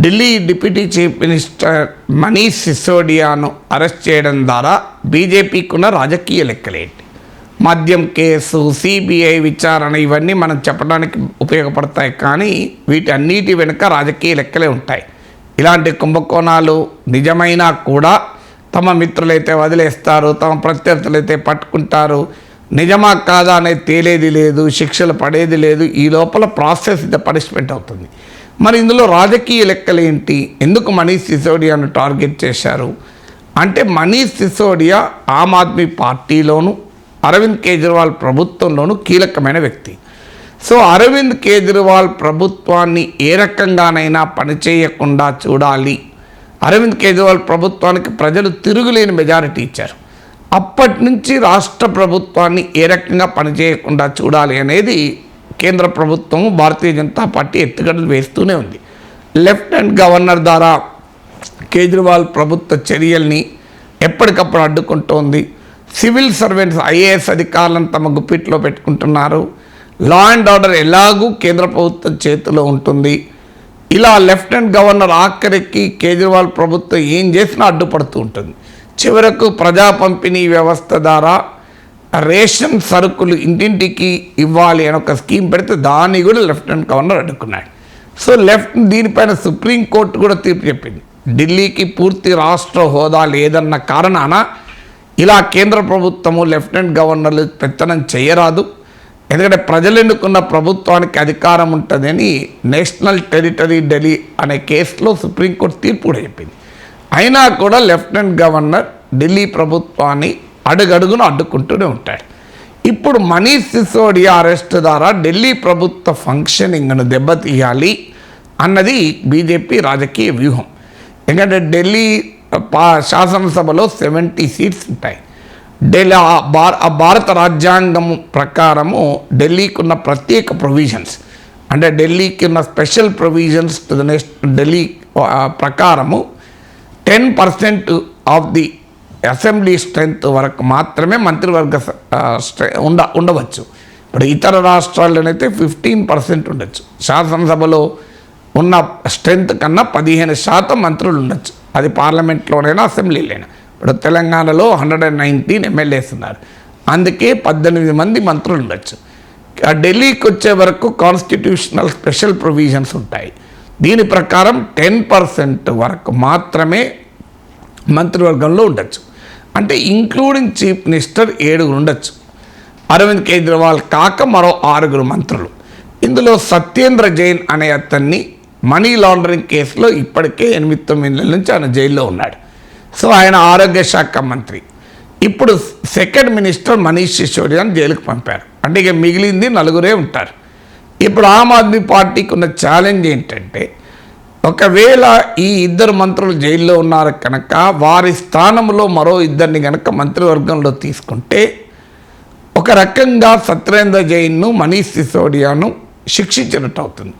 Delhi deputy chief minister Manish సిసోడియాను arrest చేయడం ద్వారా బీజేపీకున్న రాజకీయ లెక్కలేంటి? మద్యం కేసు, సిబిఐ విచారణ ఇవన్నీ మనం చెప్పడానికి ఉపయోగపడతాయి, కానీ వీటన్నిటి వెనుక రాజకీయ లెక్కలే ఉంటాయి. ఇలాంటి కుంభకోణాలు నిజమైనా కూడా తమ మిత్రులైతే వదిలేస్తారు, తమ ప్రత్యర్థులైతే పట్టుకుంటారు. నిజమా కాదా అనేది తేలేది లేదు, శిక్షలు పడేది లేదు. ఈ లోపల ప్రాసెస్ ద పనిష్మెంట్ అవుతుంది. మరి ఇందులో రాజకీయ లెక్కలేంటి? ఎందుకు మనీష్ సిసోడియాను టార్గెట్ చేశారు అంటే, మనీష్ సిసోడియా ఆమ్ ఆద్మీ పార్టీలోను అరవింద్ కేజ్రీవాల్ ప్రభుత్వంలోనూ కీలకమైన వ్యక్తి. సో అరవింద్ కేజ్రీవాల్ ప్రభుత్వాన్ని ఏ రకంగానైనా పనిచేయకుండా చూడాలి. అరవింద్ కేజ్రీవాల్ ప్రభుత్వానికి ప్రజలు తిరుగులేని మెజారిటీ ఇచ్చారు. అప్పటి నుంచి రాష్ట్ర ప్రభుత్వాన్ని ఏ రకంగా పనిచేయకుండా చూడాలి అనేది కేంద్ర ప్రభుత్వం, భారతీయ జనతా పార్టీ ఎత్తుగడలు వేస్తూనే ఉంది. లెఫ్టినెంట్ గవర్నర్ ద్వారా కేజ్రీవాల్ ప్రభుత్వ చర్యల్ని ఎప్పటికప్పుడు అడ్డుకుంటోంది. సివిల్ సర్వెంట్స్, ఐఏఎస్ అధికారులను తమ గుప్పిట్లో పెట్టుకుంటున్నారు. లా అండ్ ఆర్డర్ ఎలాగూ కేంద్ర ప్రభుత్వం చేతిలో ఉంటుంది. ఇలా లెఫ్టినెంట్ గవర్నర్ ఆఖరికి కేజ్రీవాల్ ప్రభుత్వం ఏం చేసినా అడ్డుపడుతూ ఉంటుంది. చివరకు ప్రజా పంపిణీ వ్యవస్థ ద్వారా రేషన్ సరుకులు ఇంటింటికి ఇవ్వాలి అని ఒక స్కీమ్ పెడితే దాన్ని కూడా లెఫ్టినెంట్ గవర్నర్ అడ్డుకున్నాడు. సో దీనిపైన సుప్రీంకోర్టు కూడా తీర్పు చెప్పింది. ఢిల్లీకి పూర్తి రాష్ట్ర హోదా లేదన్న కారణాన ఇలా కేంద్ర ప్రభుత్వము లెఫ్టినెంట్ గవర్నర్లు పెత్తనం చేయరాదు, ఎందుకంటే ప్రజలు ఎన్నుకున్న ప్రభుత్వానికి అధికారం ఉంటుందని నేషనల్ టెరిటరీ ఢిల్లీ అనే కేసులో సుప్రీంకోర్టు తీర్పు కూడా చెప్పింది. అయినా కూడా లెఫ్టినెంట్ గవర్నర్ ఢిల్లీ ప్రభుత్వాన్ని అడుగడుగును అడ్డుకుంటూనే ఉంటాడు. ఇప్పుడు మనీష్ సిసోడియా అరెస్ట్ ద్వారా ఢిల్లీ ప్రభుత్వ ఫంక్షనింగ్ను దెబ్బతీయాలి అన్నది బీజేపీ రాజకీయ వ్యూహం. ఎందుకంటే ఢిల్లీ శాసనసభలో 70 సీట్స్ ఉంటాయి. ఢిల్లీ భారత రాజ్యాంగం ప్రకారము ఢిల్లీకి ఉన్న ప్రత్యేక ప్రొవిజన్స్, అంటే ఢిల్లీకి ఉన్న special provisions to the Delhi ప్రకారము 10% ఆఫ్ ది అసెంబ్లీ స్ట్రెంత్ వరకు మాత్రమే మంత్రివర్గ ఉండవచ్చు. ఇప్పుడు ఇతర రాష్ట్రాల్లోనైతే 15% ఉండొచ్చు. శాసనసభలో ఉన్న స్ట్రెంత్ కన్నా 15% మంత్రులు ఉండొచ్చు. అది పార్లమెంట్లోనైనా అసెంబ్లీలోనైనా. ఇప్పుడు తెలంగాణలో 119 ఎమ్మెల్యేస్ ఉన్నారు, అందుకే 18 మంది మంత్రులు ఉండొచ్చు. ఢిల్లీకి వచ్చే వరకు కాన్స్టిట్యూషనల్ స్పెషల్ ప్రొవిజన్స్ ఉంటాయి. దీని ప్రకారం 10% వరకు మాత్రమే మంత్రివర్గంలో ఉండొచ్చు. అంటే ఇంక్లూడింగ్ చీఫ్ మినిస్టర్ 7 ఉండొచ్చు. అరవింద్ కేజ్రీవాల్ కాక మరో 6 మంత్రులు. ఇందులో సత్యేంద్ర జైన్ అనే అతన్ని మనీ లాండరింగ్ కేసులో ఇప్పటికే 8-9 నెలల నుంచి ఆయన జైల్లో ఉన్నాడు. సో ఆయన ఆరోగ్య శాఖ మంత్రి. ఇప్పుడు సెకండ్ మినిస్టర్ మనీష్ సిసోడియాని జైలుకు పంపారు. అంటే ఇక మిగిలింది 4 ఉంటారు. ఇప్పుడు ఆమ్ ఆద్మీ పార్టీకి ఉన్న ఛాలెంజ్ ఏంటంటే, ఒకవేళ ఈ 2 మంత్రులు జైల్లో ఉన్నారు కనుక వారి స్థానంలో మరో 2 కనుక మంత్రివర్గంలో తీసుకుంటే ఒక రకంగా సత్యేంద్ర జైన్ను, మనీష్ సిసోడియాను శిక్షించినట్టు అవుతుంది.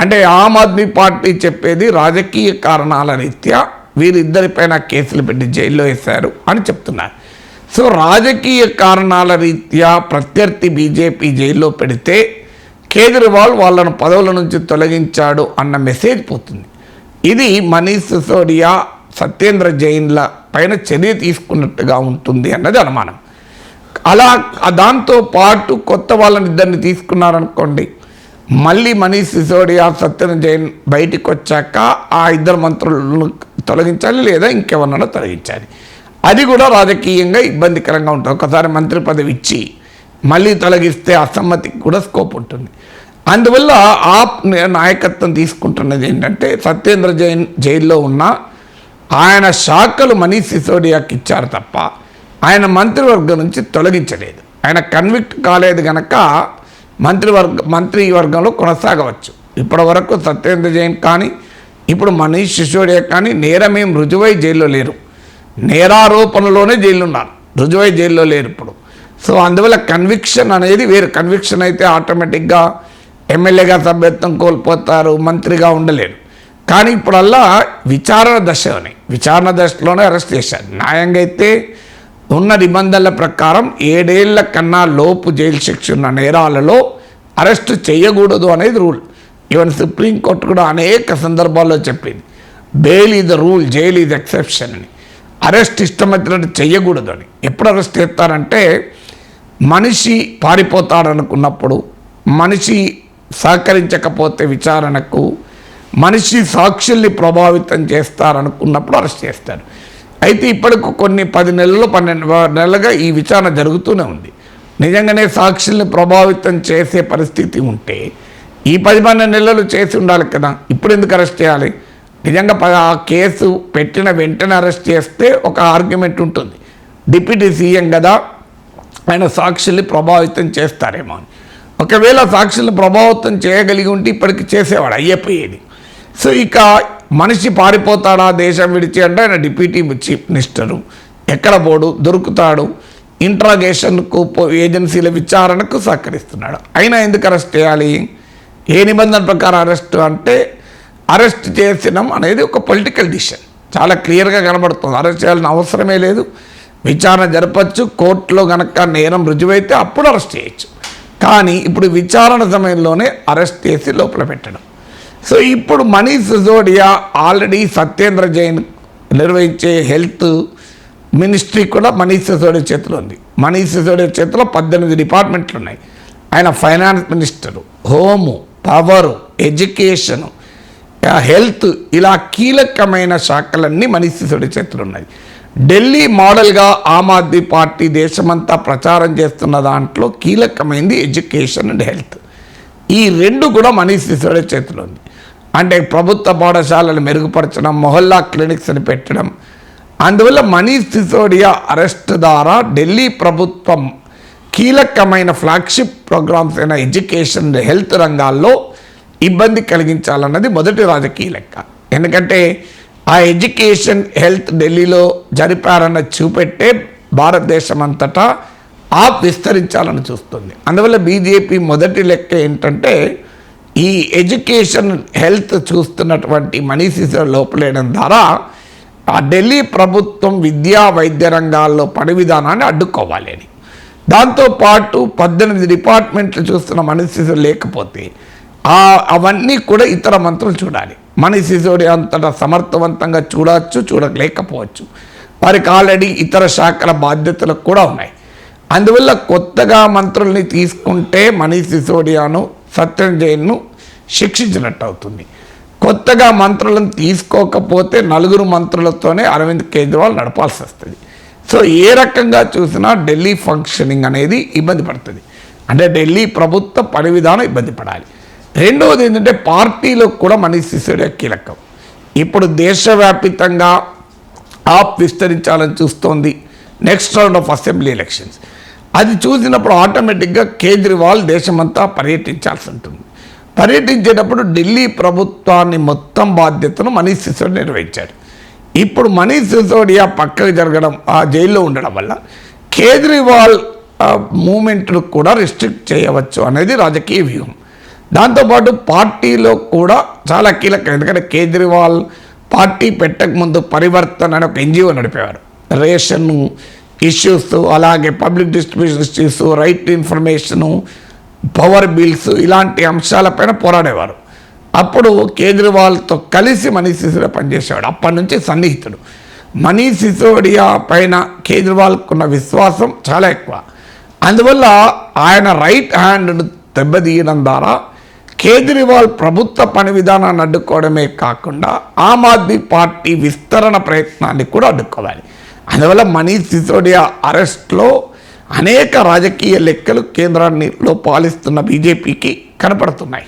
అంటే ఆమ్ ఆద్మీ పార్టీ చెప్పేది రాజకీయ కారణాల రీత్యా వీరిద్దరిపైన కేసులు పెట్టి జైల్లో వేశారు అని చెప్తున్నారు. సో రాజకీయ కారణాల రీత్యా ప్రత్యర్థి బీజేపీ జైల్లో పెడితే కేజ్రీవాల్ వాళ్ళను పదవుల నుంచి తొలగించాడు అన్న మెసేజ్ పోతుంది. ఇది మనీష్ సిసోడియా, సత్యేంద్ర జైన్ల పైన చర్య తీసుకున్నట్టుగా ఉంటుంది అన్నది అనుమానం. అలా దాంతో పాటు కొత్త వాళ్ళని 2 తీసుకున్నారనుకోండి, మళ్ళీ మనీష్ సిసోడియా, సత్యేంద్ర జైన్ బయటికి వచ్చాక ఆ 2 మంత్రులను తొలగించాలి, లేదా ఇంకెవరినైనా తొలగించాలి. అది కూడా రాజకీయంగా ఇబ్బందికరంగా ఉంటుంది. ఒకసారి మంత్రి పదవి ఇచ్చి మళ్ళీ తొలగిస్తే అసమ్మతికి కూడా స్కోప్ ఉంటుంది. అందువల్ల ఆప్ నాయకత్వం తీసుకుంటున్నది ఏంటంటే, సత్యేంద్ర జైన్ జైల్లో ఉన్న ఆయన శాఖలు మనీష్ సిసోడియాకి ఇచ్చారు తప్ప ఆయన మంత్రివర్గం నుంచి తొలగించలేదు. ఆయన కన్విక్ట్ కాలేదు కనుక మంత్రివర్గంలో కొనసాగవచ్చు. ఇప్పటి వరకు సత్యేంద్ర జైన్ కానీ ఇప్పుడు మనీష్ సిసోడియా కానీ నేరమేం రుజువై జైల్లో లేరు. నేరారోపణలోనే జైలు ఉన్నారు, రుజువై జైల్లో లేరు ఇప్పుడు. సో అందువల్ల కన్విక్షన్ అనేది వేరు. కన్విక్షన్ అయితే ఆటోమేటిక్గా ఎమ్మెల్యేగా సభ్యత్వం కోల్పోతారు, మంత్రిగా ఉండలేరు. కానీ ఇప్పుడల్లా విచారణ దశలోనే అరెస్ట్ చేశారు. న్యాయంగా అయితే ఉన్న నిబంధనల ప్రకారం 7 ఏళ్ల కన్నా లోపు జైలు శిక్ష ఉన్న నేరాలలో అరెస్టు చేయకూడదు అనేది రూల్. ఈవెన్ సుప్రీంకోర్టు కూడా అనేక సందర్భాల్లో చెప్పింది, bail is the rule, jail is exception అని. అరెస్ట్ ఇష్టం వచ్చినట్టు చేయకూడదు అని. ఎప్పుడు అరెస్ట్ చేస్తారంటే మనిషి పారిపోతాడనుకున్నప్పుడు, మనిషి సహకరించకపోతే విచారణకు, మనిషి సాక్షుల్ని ప్రభావితం చేస్తారనుకున్నప్పుడు అరెస్ట్ చేస్తారు. అయితే ఇప్పటికి కొన్ని 10 నెలలు 12 నెలలుగా ఈ విచారణ జరుగుతూనే ఉంది. నిజంగానే సాక్షుల్ని ప్రభావితం చేసే పరిస్థితి ఉంటే ఈ 10-12 నెలలు చేసి ఉండాలి కదా, ఇప్పుడు ఎందుకు అరెస్ట్ చేయాలి? నిజంగా ఆ కేసు పెట్టిన వెంటనే అరెస్ట్ చేస్తే ఒక ఆర్గ్యుమెంట్ ఉంటుంది, డిప్యూటీ సీఎం కదా, ఆయన సాక్షుల్ని ప్రభావితం చేస్తారేమో అని. ఒకవేళ సాక్షుల్ని ప్రభావితం చేయగలిగి ఉంటే ఇప్పటికి చేసేవాడు, అయిపోయేది. సో ఇక మనిషి పారిపోతాడా దేశం విడిచి అంటే ఆయన డిప్యూటీ చీఫ్ మినిస్టరు, ఎక్కడ పోడు, దొరుకుతాడు, ఇంట్రాగేషన్కు ఏజెన్సీల విచారణకు సహకరిస్తున్నాడు. అయినా ఎందుకు అరెస్ట్ చేయాలి? ఏ నిబంధన ప్రకారం అరెస్ట్ అంటే అరెస్ట్ చేసినాం అనేది ఒక పొలిటికల్ డిసిషన్, చాలా క్లియర్గా కనబడుతుంది. అరెస్ట్ చేయాల్సిన అవసరమే లేదు, విచారణ జరపచ్చు, కోర్టులో కనుక నేరం రుజువైతే అప్పుడు అరెస్ట్ చేయొచ్చు. కానీ ఇప్పుడు విచారణ సమయంలోనే అరెస్ట్ చేసి లోపల పెట్టడం. సో ఇప్పుడు మనీష్ సిసోడియా ఆల్రెడీ సత్యేంద్ర జైన్ నిర్వహించే హెల్త్ మినిస్ట్రీ కూడా మనీష్ సిసోడియా చేతిలో ఉంది. మనీష్ సిసోడియా చేతిలో 18 డిపార్ట్మెంట్లు ఉన్నాయి. ఆయన finance minister, home, power, education, health, ఇలా కీలకమైన శాఖలన్నీ మనీష్ సిసోడియా చేతిలో ఉన్నాయి. ఢిల్లీ మోడల్గా ఆమ్ ఆద్మీ పార్టీ దేశమంతా ప్రచారం చేస్తున్న దాంట్లో కీలకమైనది ఎడ్యుకేషన్ అండ్ హెల్త్. ఈ 2 కూడా మనీష్ సిసోడియా చేతిలో ఉంది. అంటే ప్రభుత్వ పాఠశాలలు మెరుగుపరచడం, మొహల్లా క్లినిక్స్ అని పెట్టడం. అందువల్ల మనీష్ సిసోడియా అరెస్ట్ ద్వారా ఢిల్లీ ప్రభుత్వం కీలకమైన ఫ్లాగ్షిప్ ప్రోగ్రామ్స్ అయిన ఎడ్యుకేషన్, హెల్త్ రంగాల్లో ఇబ్బంది కలిగించాలన్నది మొదటి రాజకీయ లెక్క. ఎందుకంటే ఆ ఎడ్యుకేషన్, హెల్త్ ఢిల్లీలో జరిపారన్న చూపెట్టే భారతదేశం అంతటా విస్తరించాలని చూస్తుంది. అందువల్ల బీజేపీ మొదటి లెక్క ఏంటంటే ఈ ఎడ్యుకేషన్, హెల్త్ చూస్తున్నటువంటి మనీష్ సిసోడియా లోపలేయడం ద్వారా ఆ ఢిల్లీ ప్రభుత్వం విద్యా, వైద్య రంగాల్లో పని విధానాన్ని అడ్డుకోవాలి అని. దాంతోపాటు 18 డిపార్ట్మెంట్లు చూస్తున్న మనీష్ సిసోడియా లేకపోతే అవన్నీ కూడా ఇతర మంత్రులు చూడాలి. మనీష్ సిసోడియా అంతటా సమర్థవంతంగా చూడవచ్చు, చూడలేకపోవచ్చు. వారికి ఆల్రెడీ ఇతర శాఖల బాధ్యతలు కూడా ఉన్నాయి. అందువల్ల కొత్తగా మంత్రుల్ని తీసుకుంటే మనీష్ సిసోడియాను, సత్యేంద్ర జైన్ను శిక్షించినట్టు అవుతుంది. కొత్తగా మంత్రులను తీసుకోకపోతే 4 మంత్రులతోనే అరవింద్ కేజ్రీవాల్ నడపాల్సి వస్తుంది. సో ఏ రకంగా చూసినా ఢిల్లీ ఫంక్షనింగ్ అనేది ఇబ్బంది పడుతుంది. అంటే ఢిల్లీ ప్రభుత్వ పని విధానం ఇబ్బంది పడాలి. రెండవది ఏంటంటే పార్టీలో కూడా మనీష్ సిసోడియా కీలకం. ఇప్పుడు దేశవ్యాప్తంగా విస్తరించాలని చూస్తోంది next round of assembly elections. అది చూసినప్పుడు ఆటోమేటిక్గా కేజ్రీవాల్ దేశమంతా పర్యటించాల్సి ఉంటుంది. పర్యటించేటప్పుడు ఢిల్లీ ప్రభుత్వాన్ని మొత్తం బాధ్యతను మనీష్ సిసోడియా నిర్వహించాడు. ఇప్పుడు మనీష్ సిసోడియా పక్కకు జరగడం, ఆ జైల్లో ఉండడం వల్ల కేజ్రీవాల్ మూమెంట్ను కూడా రిస్ట్రిక్ట్ చేయవచ్చు అనేది రాజకీయ వ్యూహం. దాంతోపాటు పార్టీలో కూడా చాలా కీలకం. ఎందుకంటే కేజ్రీవాల్ పార్టీ పెట్టకముందు పరివర్తన అని ఒక ఎన్జిఓ నడిపేవారు. రేషన్ ఇష్యూస్, అలాగే public distribution issues, right to information, power bills, ఇలాంటి అంశాలపైన పోరాడేవారు. అప్పుడు కేజ్రీవాల్తో కలిసి మనీష్ సిసోడియా పనిచేసేవాడు. అప్పటి నుంచి సన్నిహితుడు. మనీష్ సిసోడియా పైన కేజ్రీవాల్కున్న విశ్వాసం చాలా ఎక్కువ. అందువల్ల ఆయన రైట్ హ్యాండ్ను దెబ్బతీయడం ద్వారా కేజ్రీవాల్ ప్రభుత్వ పని విధానాన్ని అడ్డుకోవడమే కాకుండా ఆమ్ ఆద్మీ పార్టీ విస్తరణ ప్రయత్నాన్ని కూడా అడ్డుకోవాలి. అందువల్ల మనీష్ సిసోడియా అరెస్ట్లో అనేక రాజకీయ లెక్కలు కేంద్రాన్ని పాలిస్తున్న బీజేపీకి కనపడుతున్నాయి.